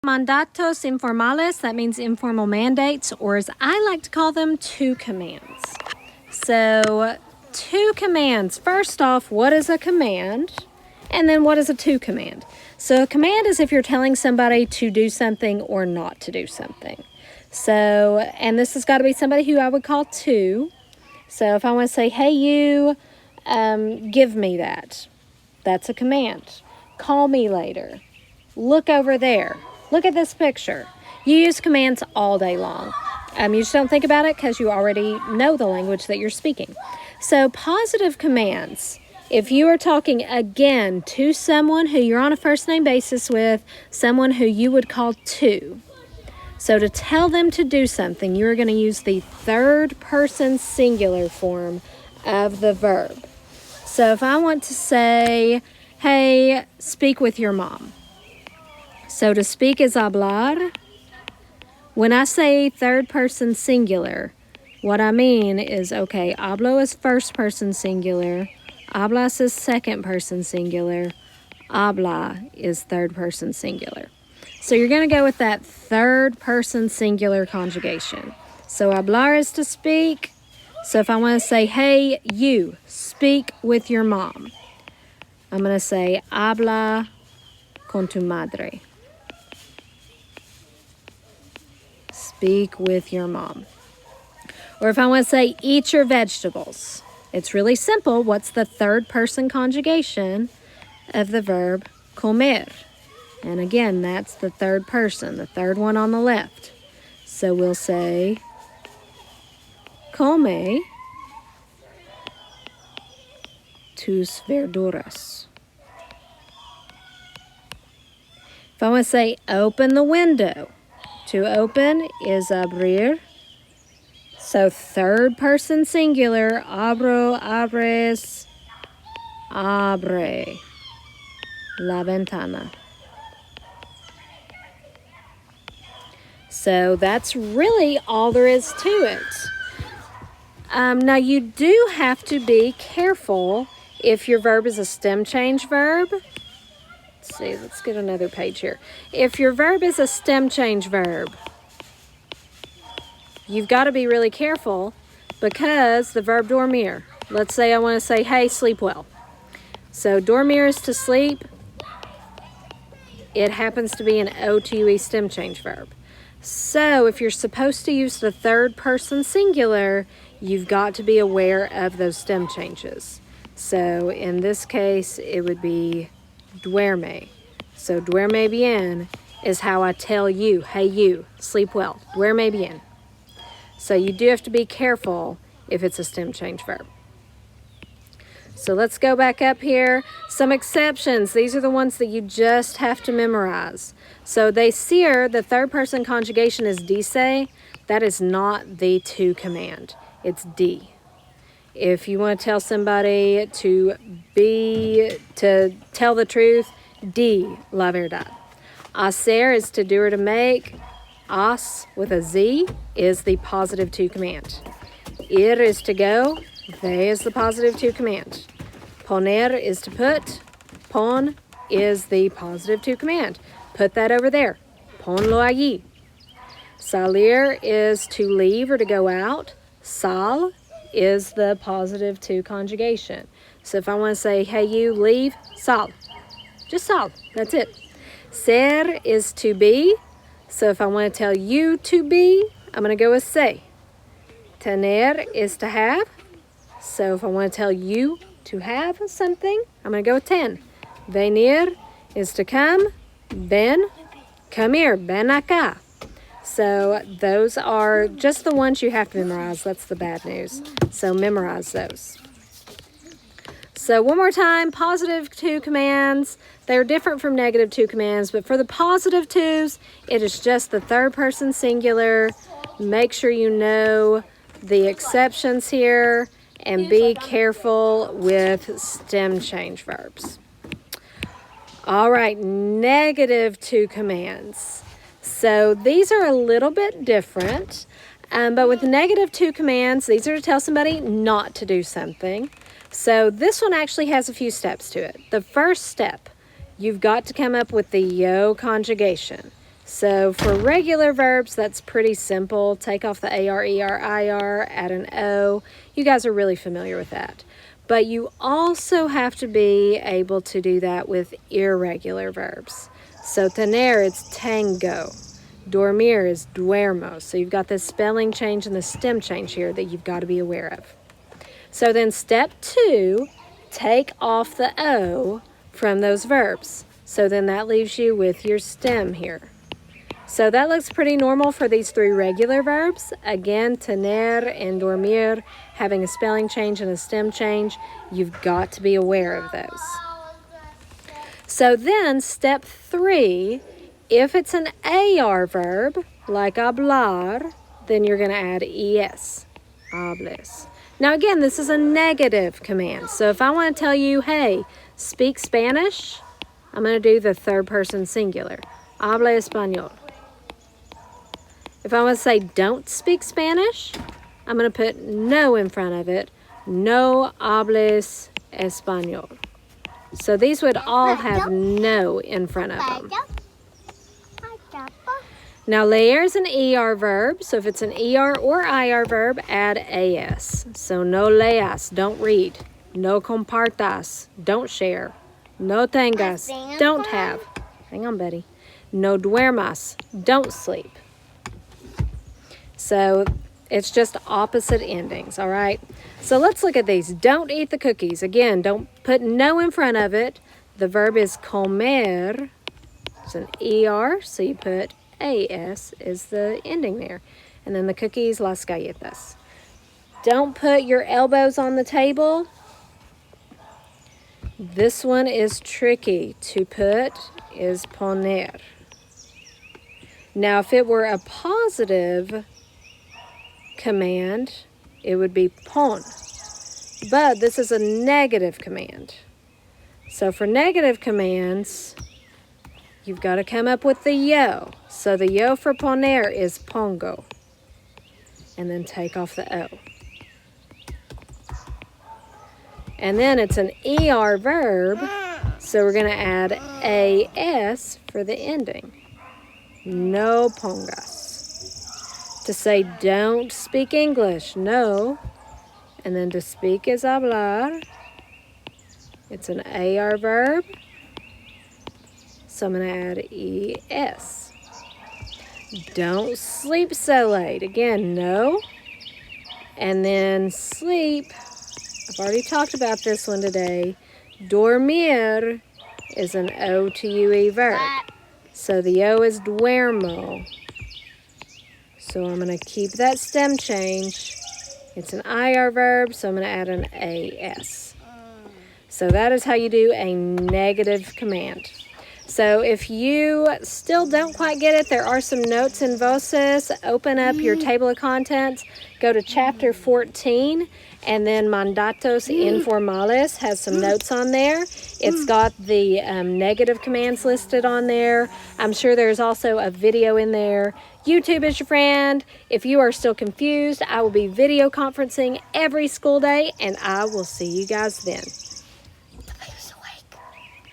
mandatos informales, that means informal mandates, or as I like to call them, two commands. So, two commands. First off, what is a command? And then what is a to command? So a command is if you're telling somebody to do something or not to do something. So, and this has got to be somebody who I would call to. So if I want to say, hey, you, give me that. That's a command. Call me later. Look over there. Look at this picture. You use commands all day long. You just don't think about it because you already know the language that you're speaking. So positive commands, if you are talking again to someone who you're on a first name basis with, someone who you would call to. So to tell them to do something, you're going to use the third person singular form of the verb. So if I want to say, hey, speak with your mom. So to speak is hablar. When I say third person singular, what I mean is, okay, hablo is first person singular, hablas is second person singular, habla is third person singular. So you're going to go with that third person singular conjugation. So hablar is to speak. So if I want to say, hey, you, speak with your mom, I'm going to say, habla con tu madre. Speak with your mom. Or if I want to say, eat your vegetables, it's really simple. What's the third person conjugation of the verb comer? And again, that's the third person, the third one on the left. So we'll say, come tus verduras. If I want to say, open the window, to open is abrir. So third person singular, abro, abres, abre la ventana. So that's really all there is to it. Now you do have to be careful if your verb is a stem change verb. Let's see, let's get another page here. If your verb is a stem change verb, you've got to be really careful because the verb dormir, let's say I want to say, hey, sleep well. So dormir is to sleep. It happens to be an O-to-E stem change verb. So if you're supposed to use the third person singular, you've got to be aware of those stem changes. So in this case, it would be duerme. So duerme bien is how I tell you, hey you, sleep well. Duerme bien. So you do have to be careful if it's a stem change verb. So let's go back up here. Some exceptions. These are the ones that you just have to memorize. So decir, the third person conjugation is dice. That is not the to command. It's di. If you want to tell somebody to tell the truth, di la verdad. Hacer is to do or to make. As with a Z is the positive to command. Ir is to go. Ve is the positive to command. Poner is to put. Pon is the positive to command. Put that over there. Ponlo allí. Salir is to leave or to go out. Sal is the positive to conjugation. So if I want to say, hey, you, leave, sal. Just sal. That's it. Ser is to be. So if I want to tell you to be, I'm going to go with se. Tener is to have. So if I want to tell you to have something, I'm going to go with ten. Venir is to come. Ven, come here. Ven acá. So those are just the ones you have to memorize. That's the bad news. So memorize those. So one more time, positive to commands. They're different from negative to commands, but for the positive twos, it is just the third person singular. Make sure you know the exceptions here and be careful with stem change verbs. All right, negative to commands. So these are a little bit different, but with negative to commands, these are to tell somebody not to do something. So this one actually has a few steps to it. The first step, you've got to come up with the yo conjugation. So for regular verbs, that's pretty simple. Take off the AR, ER, IR, add an O. You guys are really familiar with that. But you also have to be able to do that with irregular verbs. So tener is tango. Dormir is duermo. So you've got this spelling change and the stem change here that you've got to be aware of. So then step 2, take off the O from those verbs. So then that leaves you with your stem here. So that looks pretty normal for these 3 regular verbs. Again, tener and dormir having a spelling change and a stem change. You've got to be aware of those. So then step 3, if it's an AR verb, like hablar, then you're going to add ES, hables. Now again, this is a negative command. So if I want to tell you, hey, speak Spanish, I'm going to do the third person singular. Habla español. If I want to say don't speak Spanish, I'm going to put no in front of it. No hables español. So these would all have no in front of them. Now leer is an ER verb. So if it's an ER or IR verb, add AS. So no leas, don't read. No compartas, don't share. No tengas, don't have. Hang on, Betty. No duermas, don't sleep. So it's just opposite endings, all right? So let's look at these. Don't eat the cookies. Again, don't put no in front of it. The verb is comer. It's an ER, so you put AS is the ending there. And then the cookies, las galletas. Don't put your elbows on the table. This one is tricky. To put is poner. Now, if it were a positive command, it would be pon. But this is a negative command. So for negative commands, you've got to come up with the yo. So the yo for poner is pongo. And then take off the O. And then it's an ER verb, so we're going to add AS for the ending. No pongas. To say don't speak English, no. And then to speak is hablar. It's an AR verb, so I'm going to add ES. Don't sleep so late. Again, no. And then sleep. I've already talked about this one today. Dormir is an O-to-U-E verb. So the O is duermo. So I'm going to keep that stem change. It's an IR verb, so I'm going to add an AS. So that is how you do a negative command. So if you still don't quite get it, there are some notes in Voces. Open up your table of contents, go to chapter 14, and then Mandatos Informales has some notes on there. It's got the negative commands listed on there. I'm sure there's also a video in there. YouTube is your friend. If you are still confused, I will be video conferencing every school day, and I will see you guys then.